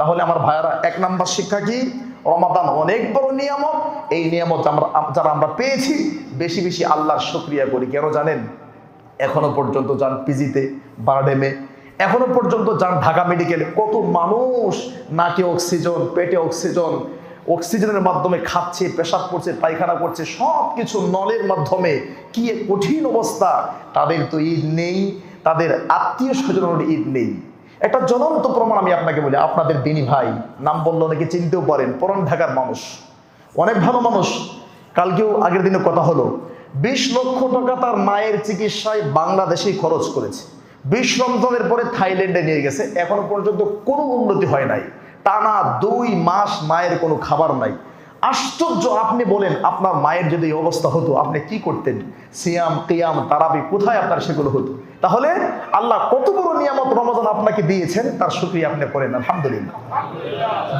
তাহলে আমার ভাইয়ারা, এক নাম্বার শিক্ষা কি? রমাদান অনেক বড় নিয়ামত। এই নিয়ামত যারা আমরা পেয়েছি, বেশি বেশি আল্লাহর শুকরিয়া করি। কেন জানেন? এখনো পর্যন্ত যান পিজিতে, বারডেমে, এখনো পর্যন্ত যান ঢাকা মেডিকেলে, কত মানুষ নাকে অক্সিজেন, পেটে অক্সিজেন, অক্সিজেনের মাধ্যমে খাচ্ছে, পেশাব করছে, পায়খানা করছে, সব কিছু নলের মাধ্যমে। কি কঠিন অবস্থা! তাদের তো ঈদ নেই, তাদের আত্মীয় স্বজনের ঈদ নেই। একটা জ্বলন্ত প্রমাণ আমি আপনাকে বলি। আপনাদের দিনী ভাই, নাম বললে অনেকে চিনতেও পারেন, পুরান ঢাকার মানুষ, অনেক ভালো মানুষ। কালকেও আগের দিনে কথা হলো, 20 লক্ষ টাকা তার মায়ের চিকিৎসায় বাংলাদেশেই খরচ করেছে। 20 রমজানের পরে থাইল্যান্ডে নিয়ে গেছে, এখনো পর্যন্ত কোনো উন্নতি হয় নাই। টানা 2 মাস মায়ের কোনো খাবার নাই। আশ্চর্য! আপনি বলেন, আপনার মায়ের যদি এই অবস্থা হতো, আপনি কি করতেন? সিয়াম, কিয়াম, তারাবি, কোথায় আপনার সেগুলো হতো? তাহলে আল্লাহ কত বড় নিয়ামত রমজান আপনাকে দিয়েছেন, তার শুকরিয়া আপনি করেন আলহামদুলিল্লাহ।